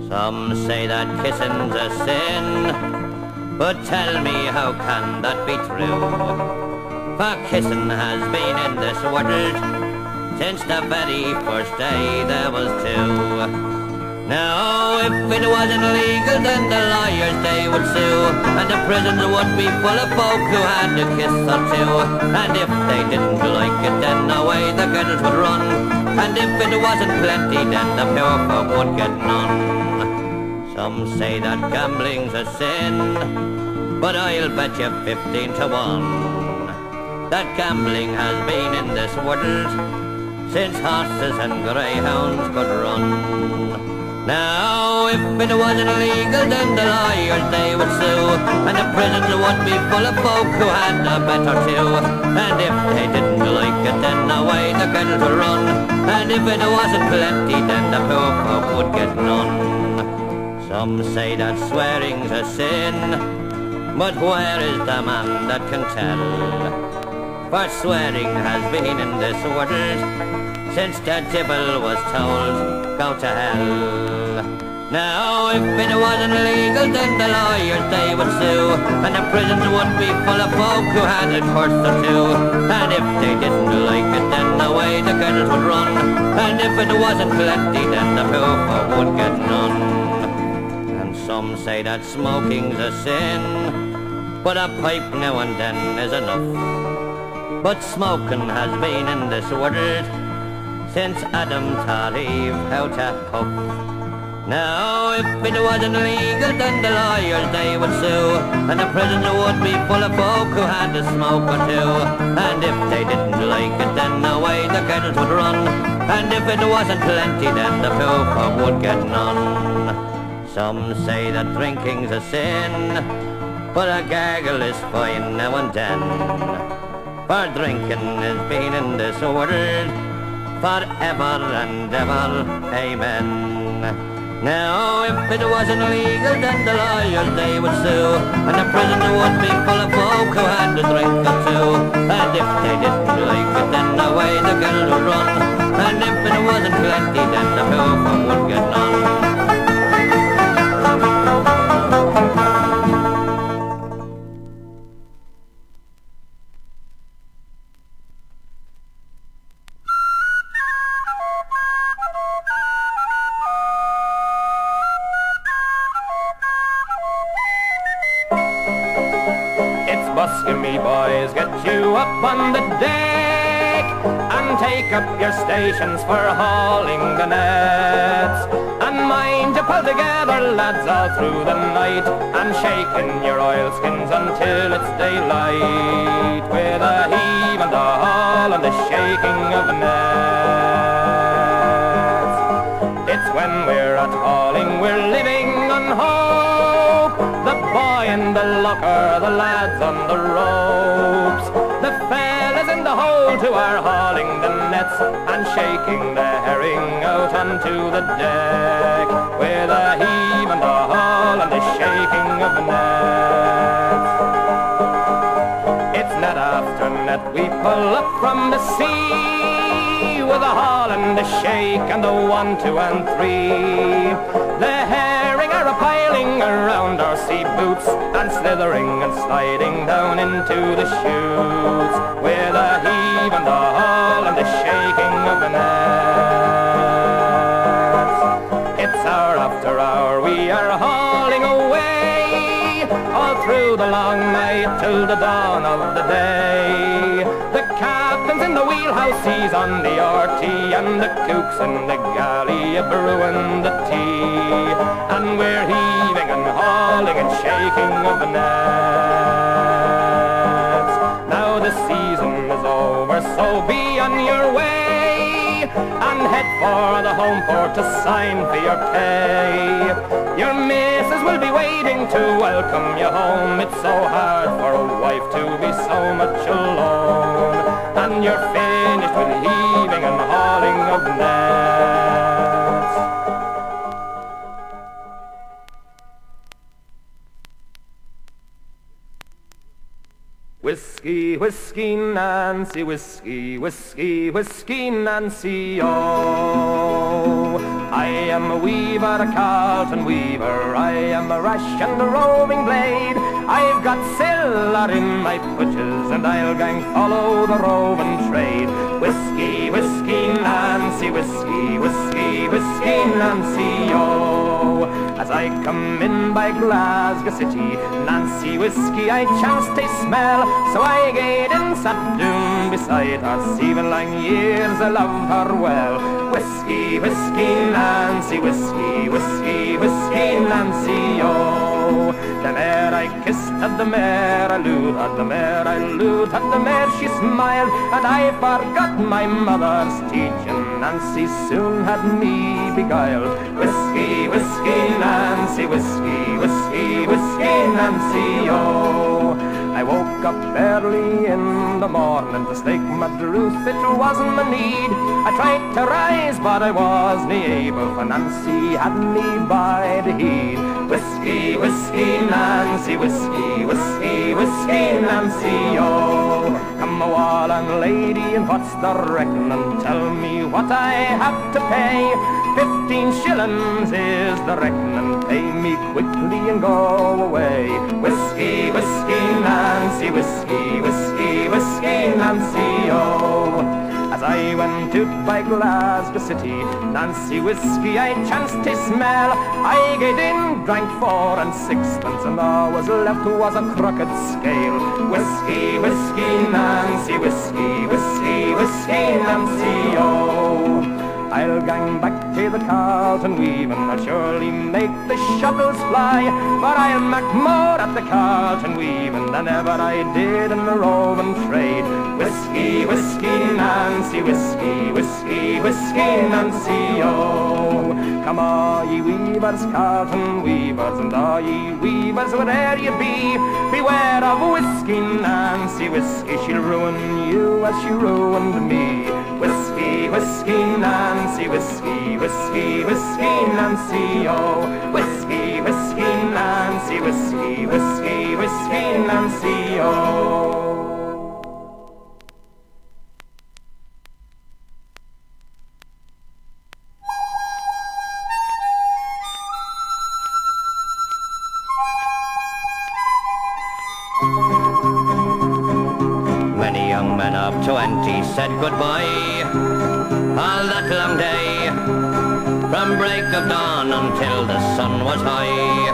Some say that kissing's a sin, but tell me how can that be true? For kissing has been in this world since the very first day there was two. Now, if it wasn't legal, then the lawyers, they would sue, and the prisons would be full of folk who had a kiss or two. And if they didn't like it, then away the girls would run, and if it wasn't plenty, then the poor folk would get none. Some say that gambling's a sin, but I'll bet you 15 to 1 that gambling has been in this world since horses and greyhounds could run. Now, if it wasn't legal, then the lawyers, they would sue, and the prisons would be full of folk who had a bet or two. And if they didn't like it, then away the girls would run, and if it wasn't plenty, then the poor folk would get none. Some say that swearing's a sin, but where is the man that can tell? For swearing has been in this world since the devil was told, go to hell. Now, if it wasn't legal, then the lawyers, they would sue, and the prisons would be full of folk who had a horse or two. And if they didn't like it, then away the girls would run, and if it wasn't plenty, then the poor folk would get none. And some say that smoking's a sin, but a pipe now and then is enough. But smoking has been in this world since Adam taught Eve how to puff. Now, if it wasn't legal, then the lawyers, they would sue, and the prisons would be full of folk who had a smoke or two. And if they didn't like it, then away the girls would run, and if it wasn't plenty, then the poor folk would get none. Some say that drinking's a sin, but a gargle is fine now and then. For drinking has been in this world forever and ever, amen. Now, if it wasn't legal, then the lawyers, they would sue, and the prison would be full of folk who had a drink or two. And if they didn't like it, then away the girls would run, and if it wasn't plenty, then the poor folk would get none. Buskin' me boys, get you up on the deck and take up your stations for hauling the nets. And mind you pull together, lads, all through the night, and shaking your oilskins until it's daylight, with a heave and a haul and the shaking of the nets. It's when we're at hauling, we're living on hope, the boy in the locker, the lads on the ropes, the fellas in the hold who are hauling the nets and shaking the herring out onto the deck, with a heave and a haul and the shaking of the nets. It's net after net we pull up from the sea, with a haul and a shake and a 1, 2 and 3. The herring are a-piling around our sea boots, and slithering and sliding down into the chutes, with a heave and a haul and the shaking of the nets. It's hour after hour we are hauling away, all through the long night till the dawn of the day. The captain's in the wheelhouse, he's on the RT, and the cook's in the galley a-brewing the tea, and we're heaving and hauling and shaking of the nets. Now the season is over, so be on your way, and head for the home port to sign for your pay. Your missus will be waiting to welcome you home. It's so hard for a wife to be so much alone, and you're finished with heaving and hauling of nets. Whiskey, whiskey, Nancy, whiskey, whiskey, whiskey, Nancy, oh, I am a weaver, a Carlton weaver. I am a rash and a roving blade. I've got siller in my putches, and I'll gang follow the roving trade. Whiskey, whiskey, Nancy, whiskey, whiskey, whiskey, Nancy, oh. As I come in by Glasgow City, Nancy whiskey I chanced to smell, so I gaed in, sat down beside her. 7 long years I loved her well. Whiskey, whiskey, Nancy, whiskey, whiskey, whiskey, Nancy, oh. The mare I kissed had the mare I looed, had the mare I looed, had the mare she smiled, and I forgot my mother's teaching. Nancy soon had me beguiled. Whiskey, whiskey, Nancy, whiskey, whiskey, whiskey, Nancy, oh. I woke up early in the morning to stake my truth, it wasn't my need. I tried to rise, but I wasn't able, for Nancy had me by the head. Whiskey, whiskey, Nancy, whiskey, whiskey, whiskey, Nancy, oh. Come a wall and lady, and what's the reckoning? Tell me what I have to pay. 15 shillings is the reckoning. Pay me quickly and go away. Whiskey, whiskey, Nancy, whiskey, whiskey, whiskey, Nancy, oh. As I went out by Glasgow City, Nancy whiskey I chanced to smell. I get in, drank 4 and 6pence, and all was left was a crooked scale. Whiskey, whiskey, Nancy, whiskey, whiskey, whiskey, Nancy, oh. I'll gang back to the Carlton weaving, I'll surely make the shuttles fly, but I'll make more at the Carlton weaving than ever I did in the roving trade. Whiskey, whiskey, Nancy, whiskey, whiskey, whiskey, Nancy, oh. Come all ye weavers, Carlton weavers, and all ye weavers, where'er ye be, beware of whiskey, Nancy, whiskey, she'll ruin you as she ruined me. Whiskey, whiskey, Nancy, whiskey, whiskey, whiskey, Nancy, oh. Whiskey, whiskey, Nancy, whiskey, whiskey, whiskey, Nancy, oh. Many young men of 20 said goodbye all that long day, from break of dawn until the sun was high.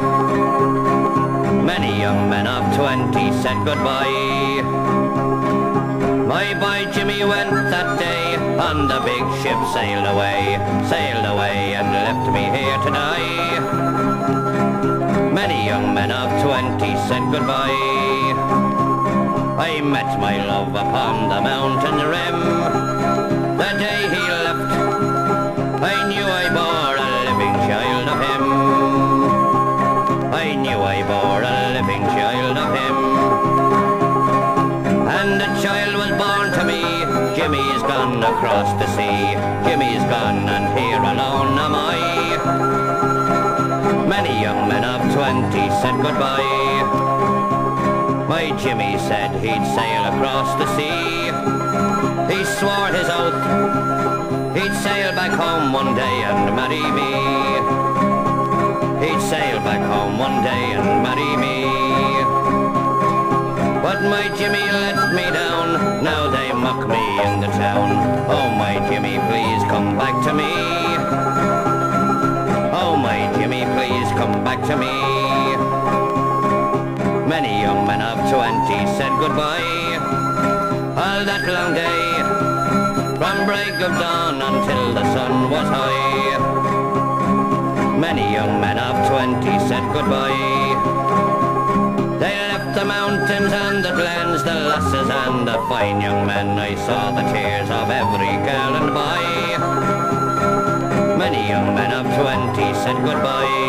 Many young men of 20 said goodbye. My boy Jimmy went that day on the big ship, sailed away and left me here to die. Many young men of 20 said goodbye. I met my love upon the mountain rim. The day he left, I knew I bore a living child of him. I knew I bore a living child of him. And the child was born to me. Jimmy's gone across the sea. Jimmy's gone, and here alone am I. Many young men of 20 said goodbye. My Jimmy said he'd sail across the sea. He swore his oath he'd sail back home one day and marry me. He'd sail back home one day and marry me. But my Jimmy let me down, now they mock me in the town. Oh my Jimmy, please come back to me. Oh my Jimmy, please come back to me. Many young men of 20 said goodbye all that long day, from break of dawn until the sun was high. Many young men of 20 said goodbye. They left the mountains and the glens, the lasses and the fine young men. I saw the tears of every girl and boy. Many young men of 20 said goodbye.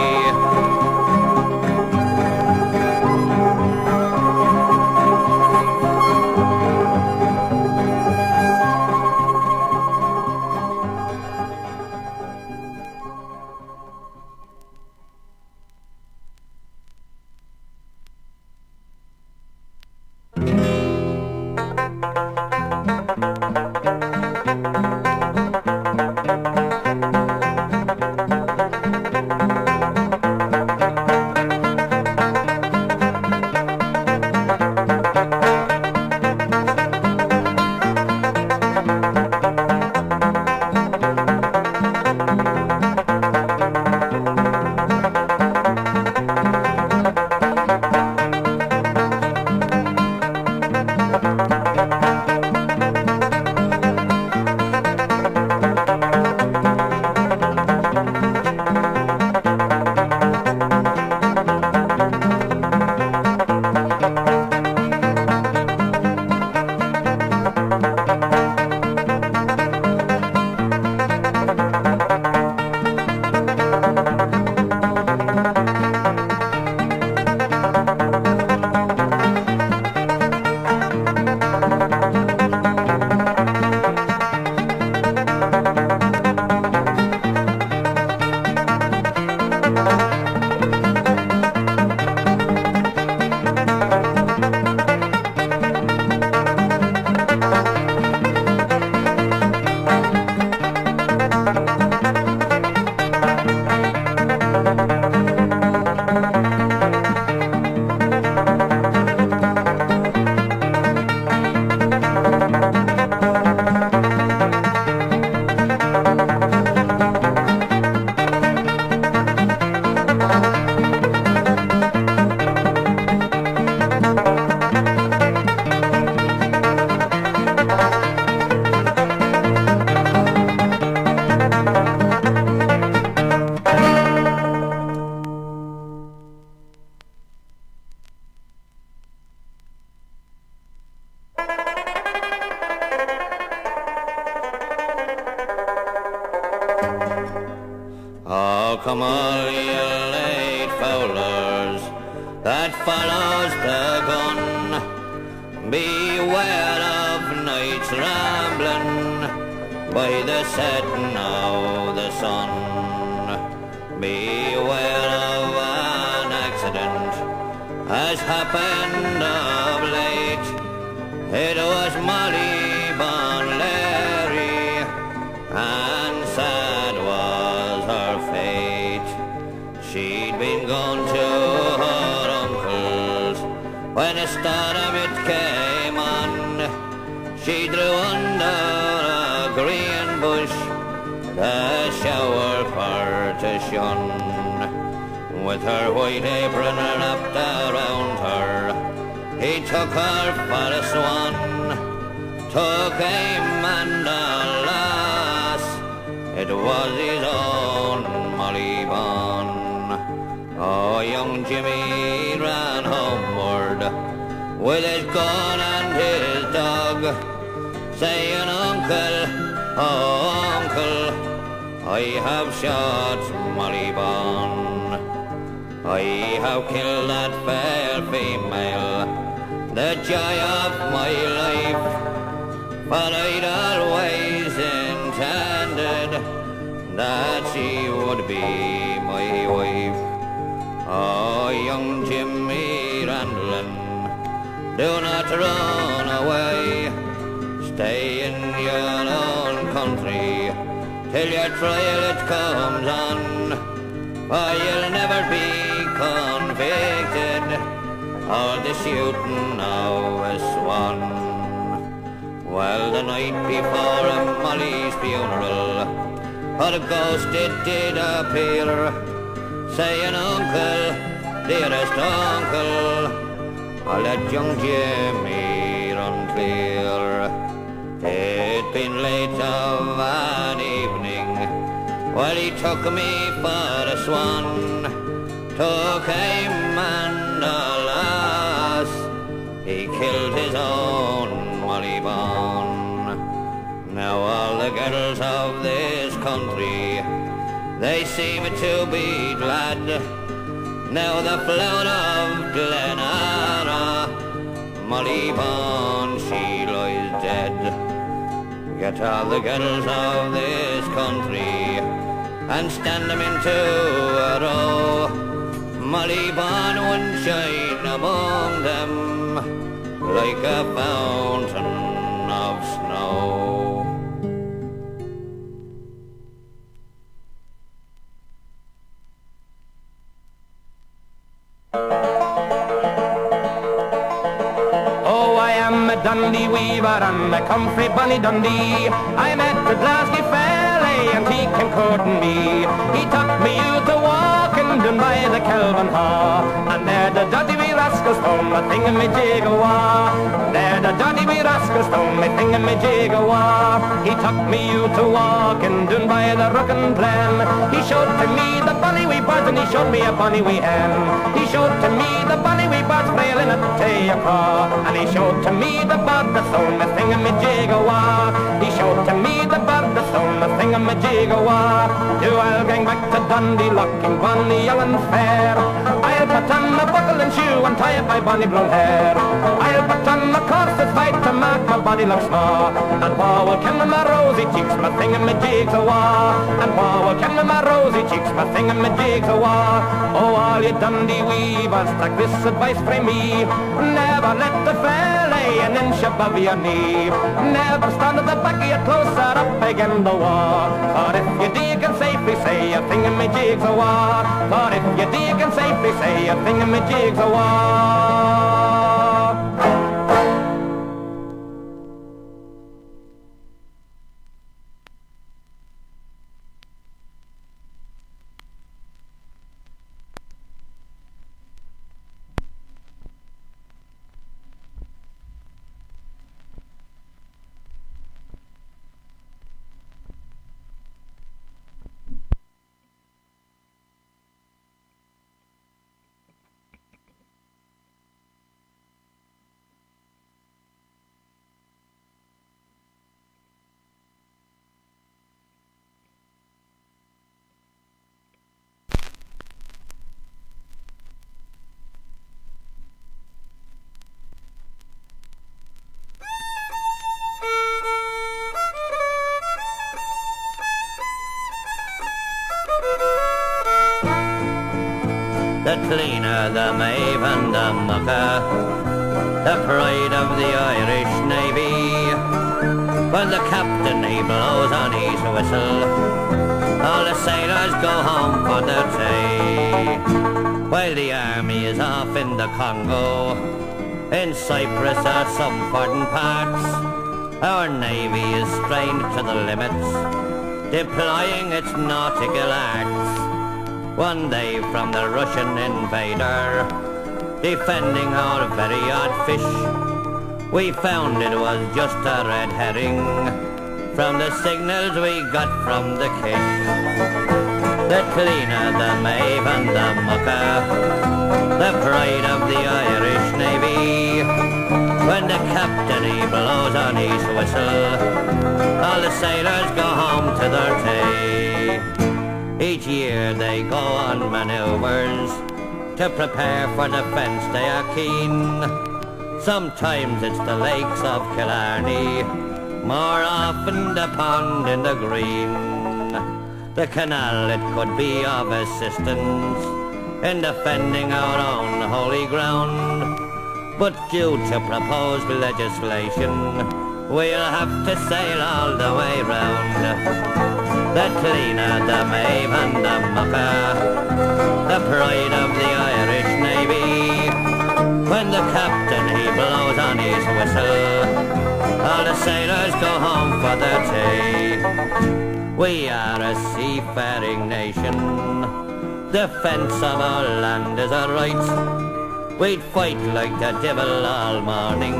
that follows the gun. Beware of nights rambling by the setting of the sun. Beware of an accident has happened of late. It was Bawn and sad was her fate. She'd been gone to her uncle's when a storm it came on. She drew under a green bush the shower for to shun. With her white apron wrapped around her, he took her for a swan. Took aim and alas, it was his own Bawn. Oh, young Jimmy ran homeward with his gun and his dog, saying, Uncle, oh uncle, I have shot Bawn. I have killed that fair female, the joy of my life, but I'd always intended that she would be my wife. Oh, young Jimmy Randlin, do not run away. Stay in your own country till your trial it comes on, for you'll never be convicted of the shooting of a swan. Well, the night before Molly's funeral, her ghost it did appear, saying, Uncle, dearest uncle, I'll let young Jimmy run clear. It'd been late of an evening, well, he took me for a swan, took aim and alas, he killed his own Bawn. Now all the girls of this country, they seem to be glad. Now the flower of Glenara, Bawn, she lies dead. Get all the girls of this country and stand them into a row. Bawn won't shine among them like a fountain of snow. Oh, I am a Dundee Weaver and I come frae bonny Dundee. I met the Glasgow fella and he came courting me. He took me out to walking down by the Kelvin Haw, and there the dirty wee rascals found me thingamajig-a-wah. There the dirty wee rascals found me thingamajig-a-wah. He took me out to walking down by the Rookin' Glen. He showed to me the bonny wee birds and he showed me a bonny wee hen. He showed to me the bonny wee birds flailing at Tayacraw, and he showed to me the bird that found me thingamajig-a-wah. He showed to me the bird that found me thingamajig-a-wah. Do I'll gang back to Dundee looking bonny young and fair. I'll put on my buckle and shoe and tie up my bonny blonde hair. I'll put on my corset fight to make my body look small. And wha will ken my rosy cheeks, my thingamajig-a-wah. And wha will ken my rosy cheeks, my thingamajig-a-wah. Oh, all you Dundee Weavers, take this advice from me. Never let the fella an inch above your knee. Never stand at the back of your closer up against the wall. For if you do, you can safely say a thingamajig-a-wah. For if you do, you can safely say a thingamajig-a-wah. the cleaner, the Maeve and the mucker, the pride of the Irish Navy. When the captain he blows on his whistle, all the sailors go home for their tea. While the army is off in the Congo, in Cyprus or some foreign parts, our navy is strained to the limits, deploying its nautical arts. One day from the Russian invader, defending our very odd fish, we found it was just a red herring from the signals we got from the kish. The cleaner, the Maeve and the mucker, the pride of the Irish Navy. When the captain he blows on his whistle, all the sailors go home to their tea. Each year they go on manoeuvres to prepare for defence, they are keen. Sometimes it's the lakes of Killarney, more often the pond in the green. The canal, it could be of assistance in defending our own holy ground, but due to proposed legislation, we'll have to sail all the way round. The cleaner, the Maeve and the mucker, the pride of the Irish Navy. When the captain he blows on his whistle, all the sailors go home for their tea. We are a seafaring nation, defence of our land is our right. We'd fight like the devil all morning,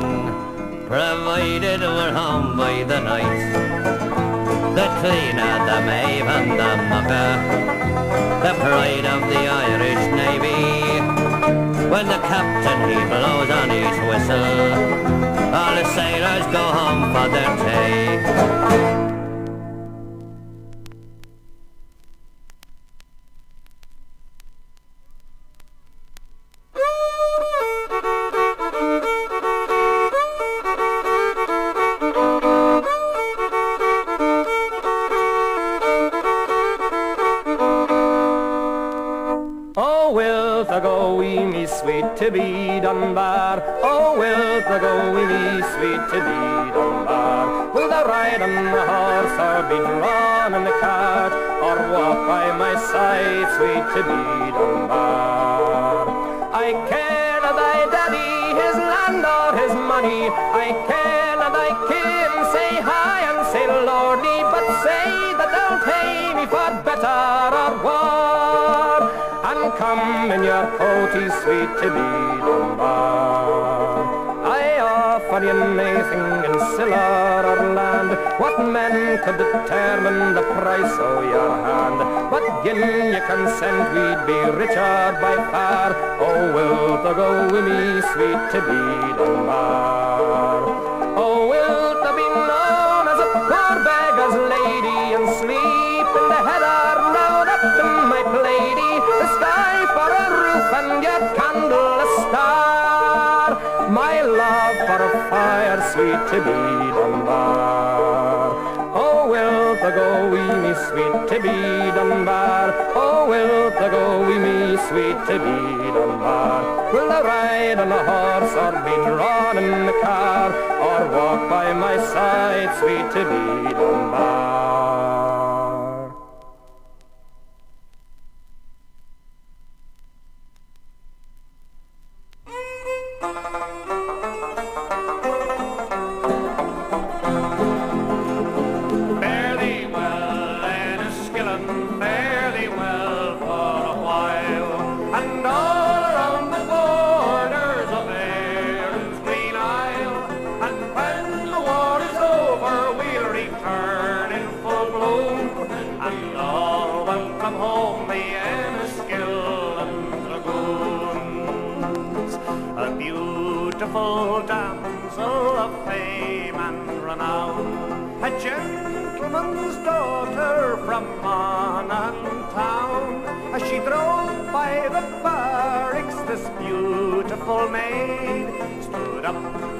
provided we're home by the night. The cleaner, the Maeve and the mucker, the pride of the Irish Navy. When the captain he blows on his whistle, all the sailors go home for their tea. Sweet Tibby Dunbar, oh, wilt thou go with me, sweet Tibby Dunbar? Will thou ride on the horse, or be drawn in the cart, or walk by my side, sweet Tibby Dunbar? I care not thy daddy, his land or his money, I care not thy kin, say hi and say lordly, but say that thou'lt pay me for better or war. And come in your coatie, sweet Tibby Dunbar. I offer you naething in siller or land, what men could determine the price of your hand? But gin you consent, we'd be richer by far. Oh, wilt thou go with me, sweet Tibby Dunbar? Oh, wilt thou be known as a poor beggar's lady, and sleep in the heather round up in my plaidy, the sky for a roof and your candle a star, my love for a fire, sweet Tibby Dunbar. Oh, wilt thou go with me, sweet Tibby Dunbar? Oh, wilt thou go with me, sweet Tibby Dunbar? Will thou ride on a horse, or be drawn in the car, or walk by my side, sweet Tibby Dunbar? home the Inniskillen Dragoons, a beautiful damsel of fame and renown, a gentleman's daughter from Monaghan town. As she drove by the barracks, this beautiful maid stood up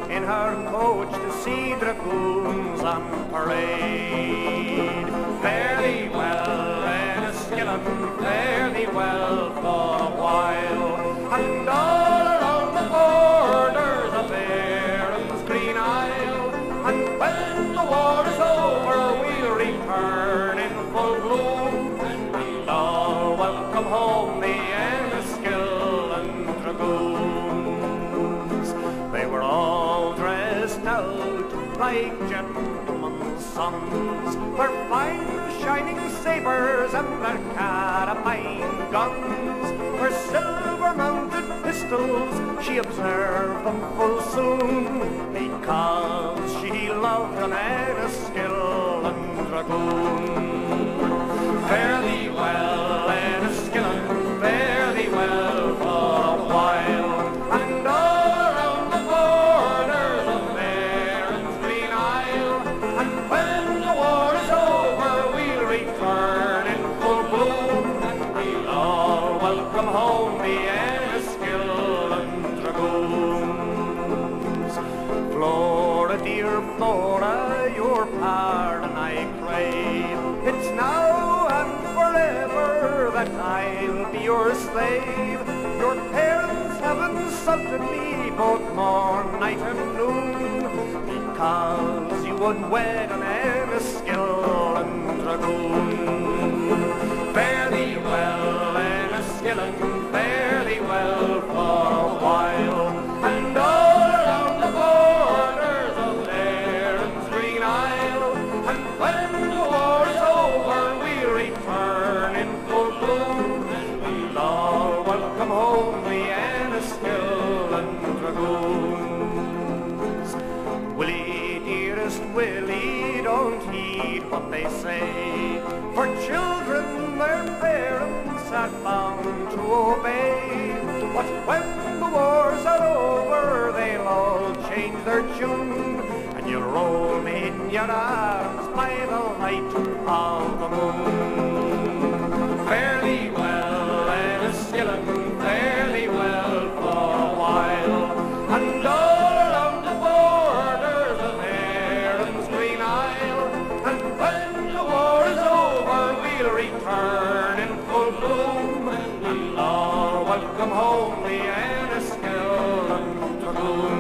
in her coach to see dragoons on parade. Fairly well, Inniskillen, fairly well for a while. and all around the borders of Erin's green isle. And when the war is over, we'll return in full bloom, and all welcome home the Inniskillen Dragoons. They were all dressed out like gentlemen's sons, their fine shining sabres and their carabine guns, their silver-mounted pistols. She observed them full soon, because she loved an Inniskillen Dragoon. Fare thee well, Inniskillen, fare thee well for a while, and all around the borders of Erin's green isle. And when the war is over, we'll return in full bloom, and we'll all welcome home the Inniskillen Dragoons. Flora, dear Flora, your pardon I crave. It's now and forever that I'll be your slave. Your parents have insulted me both morn, night and noon, because you would wed an Inniskillen Dragoon. Fare thee well, Inniskillen, fare thee well for a while, and all around the borders of Erin's green isle. And when the war is over, we'll return in full bloom, and we'll all welcome home the Inniskillen Dragoons. Willie, dearest Willie, don't heed what they say, for children their parents are bound to obey. But when the wars are over, they'll all change their tune, and you'll roll me in your arms by the light of the moon. Fare thee well, Inniskillen, fare thee well for a while, and all around the borders of Erin's green isle. And when the war is over, we'll return in full bloom, and all welcome home the Inniskillen Dragoons.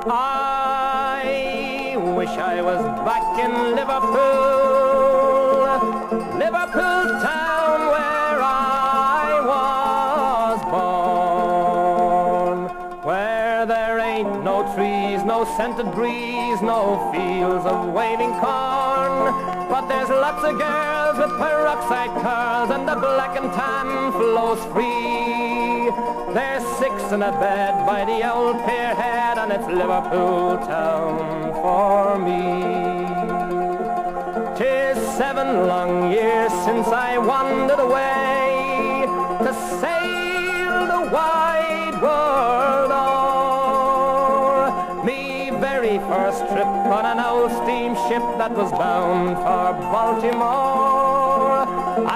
I wish I was back in Liverpool, Liverpool town where I was born, where there ain't no trees, no scented breeze, no fields of waving corn, But there's lots of girls with peroxide curls and the black and tan flows free. There's 6 in a bed by the old pier head, and it's Liverpool town for me. 'Tis 7 long years since I wandered away to sail the wide world o'er. Me very first trip on an old steamship that was bound for Baltimore.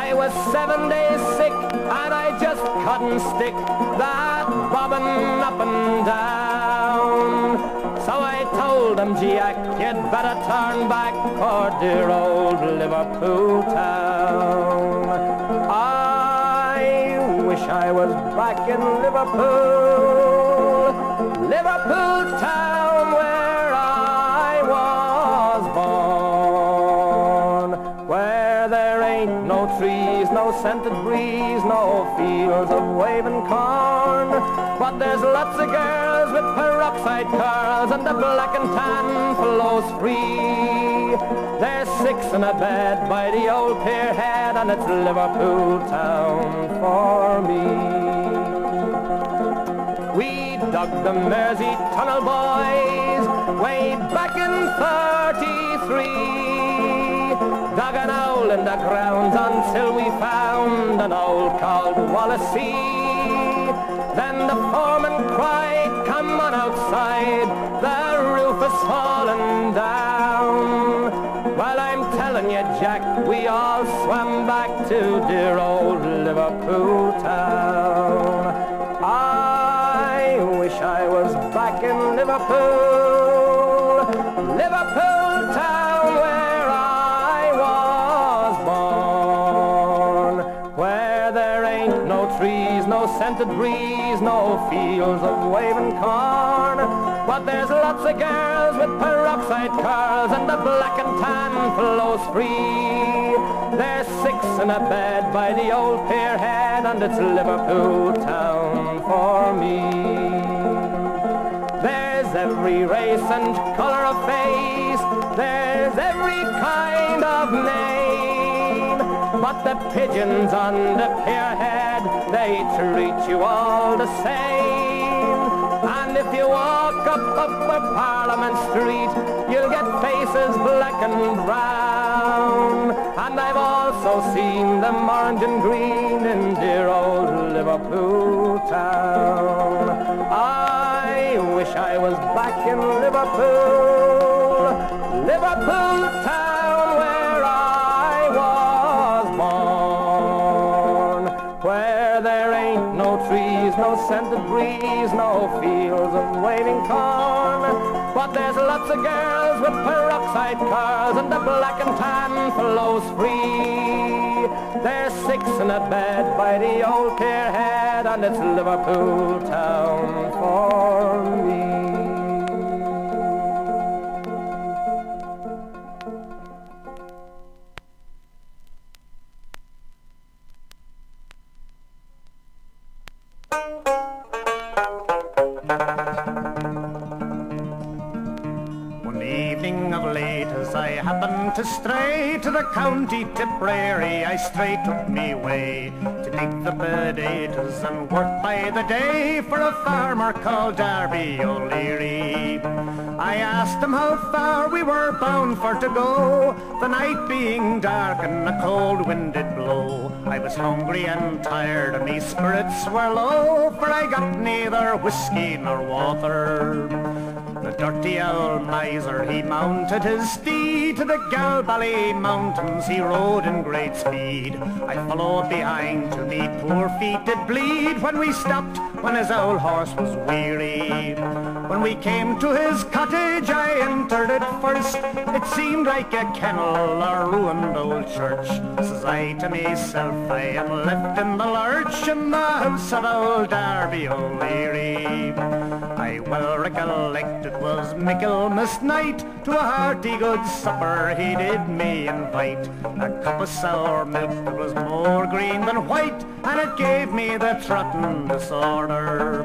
I was 7 days sick and I just couldn't stick that bobbing up and down. So I told him, Jack, you'd better turn back for dear old Liverpool town. I wish I was back in Liverpool, Liverpool town where I was born, where there ain't no trees, no scented breeze, no fields of waving corn. But there's lots of girls with peroxide curls and the black and tan flows free. There's 6 in a bed by the old pier head, and it's Liverpool town for me. We dug the Mersey Tunnel, boys, way back in '33. Dug an hole in the ground until we found an hole called Wallasey. Then the foreman cried, come on outside, the roof is falling down. Well, I'm telling you, Jack, we all swam back to dear old Liverpool town. I wish I was back in Liverpool, Liverpool town where I was born, where there ain't no trees, no scented breeze, no fields of waving corn. But there's lots of girls with peroxide curls and the black and tan flows free. There's 6 in a bed by the old pier head, and it's Liverpool town for me. There's every race and colour of face, there's every kind of name. But the pigeons on the pier head, they treat you all the same. And if you walk up Parliament Street, you'll get faces black and brown. And I've also seen them orange and green in dear old Liverpool town. I wish I was back in Liverpool, Liverpool town where I was born, where there ain't no trees, no scented breeze, no fields of waving corn. But there's lots of girls with peroxide curls and the black and tan flows free. There's 6 in a bed by the old pier head, and it's Liverpool town for me. To stray to the county Tipperary, I straight took me way to dig the potatoes and work by the day for a farmer called Darby O'Leary. I asked him how far we were bound for to go, the night being dark and a cold wind did blow. I was hungry and tired and me spirits were low, for I got neither whiskey nor water. The dirty old miser, he mounted his steed to the Galbally mountains, he rode in great speed. I followed behind till me poor feet did bleed when we stopped, when his old horse was weary. When we came to his cottage, I entered it first. It seemed like a kennel or ruined old church. Says I to myself, I am left in the lurch in the house of old Darby O'Leary. I well recollect it was Michaelmas night, to a hearty good supper he did me invite. A cup of sour milk that was more green than white, and it gave me the trotting disorder.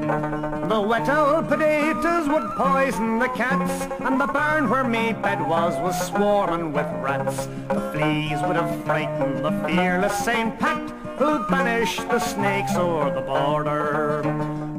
The wet old potatoes would poison the cats, and the barn where me bed was swarming with rats. The fleas would have frightened the fearless St. Pat, who banished the snakes o'er the border.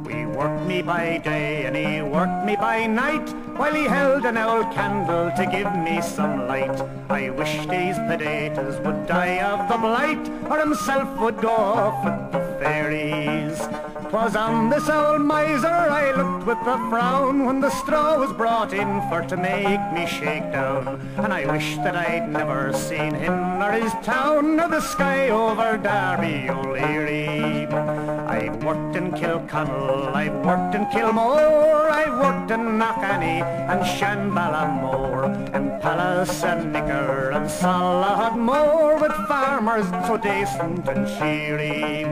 We worked me by day and he worked me by night, while he held an old candle to give me some light. I wish these potatoes would die of the blight, or himself would go off with the fairies. 'Twas on this old miser I looked with a frown when the straw was brought in for to make me shake down. And I wish that I'd never seen him nor his town, nor the sky over Darby O'Leary. I've worked in Kilconnell, I've worked in Kilmore, I've worked in Knockany and Shanballamore, and Palace and Nicker and Salahadmore, with farmers so decent and cheery.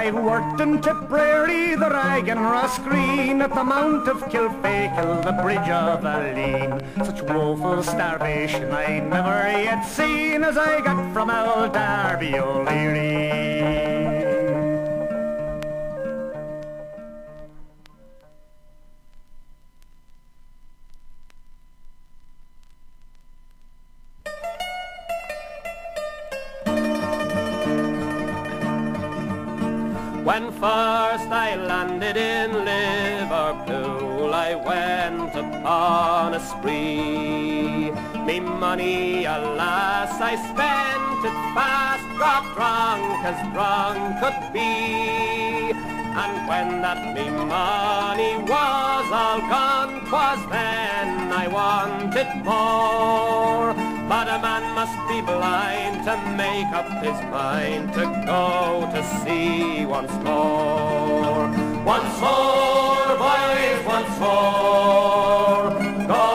I've worked in Tipperary, the Rag and Rosgreen, at the Mount of Kilfakel, the Bridge of Aleen. Such woeful starvation I never yet seen as I got from old Darby O'Leary. When first I landed in Liverpool, I went upon a spree. Me money, alas, I spent it fast, got drunk as drunk could be. And when that me money was all gone, 'twas then I wanted more. But a man must be blind to make up his mind to go to sea once more. Once more, boys, once more, go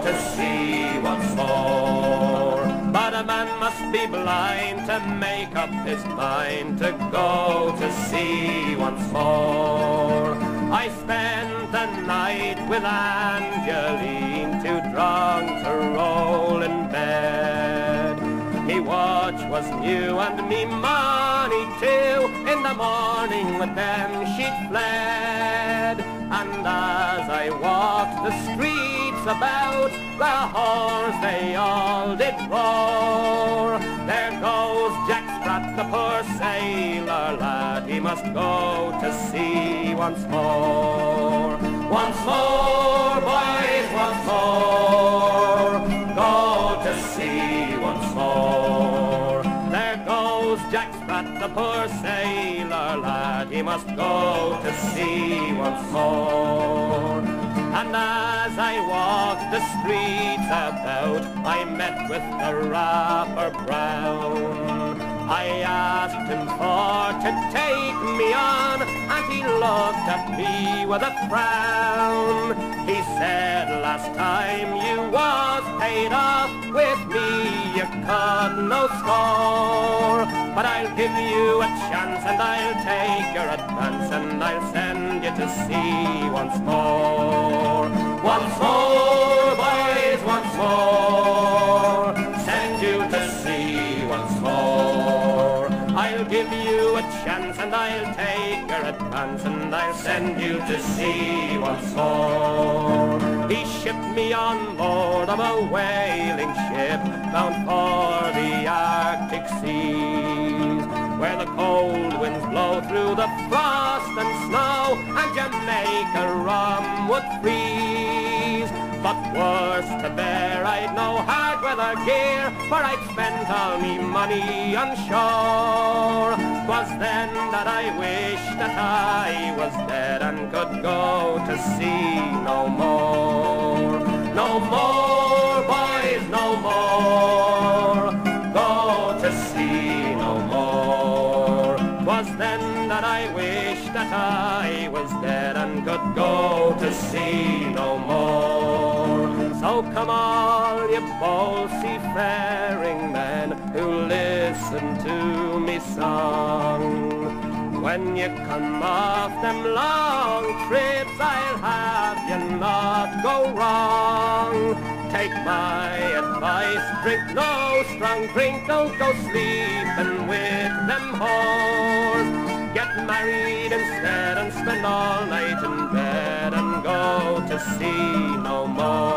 to sea once more. But a man must be blind to make up his mind to go to sea once more. I spent the night with Angeline, too drunk to roll in bed. Me watch was new and me money too, in the morning with them she'd fled. And as I walked the streets about, the whores they all did roar. There goes Jack Sprat, the poor sailor lad, he must go to sea once more. Once more, boys, once more, go to sea once more. There goes Jack Sprat, the poor sailor lad, he must go to sea once more. And as I walked the streets about, I met with the Rapper Brown. I asked him for to take me on, and he looked at me with a frown. He said, last time you was paid off with me, you could no score. But I'll give you a chance, and I'll take your advance, and I'll send you to sea once more. Once more, boys, once more, send you to sea once more. I'll give you a chance, and I'll take your advance, and I'll send you to sea once more. He shipped me on board of a whaling ship, bound for the Arctic seas, where the cold winds blow through the frost and snow, and Jamaica rum would freeze. But worse to bear, I'd no hard weather gear, for I'd spent all me money on shore. 'Twas then that I wished that I was dead and could go to sea no more. No more, boys, no more, go to sea no more. 'Twas then that I wished that I was dead and could go to sea no more. So come all you bold seafaring men who listen to me song. When you come off them long trips, I'll have you not go wrong. Take my advice, drink no strong drink, don't go sleeping with them whores. Get married instead and spend all night in bed and go to sea no more.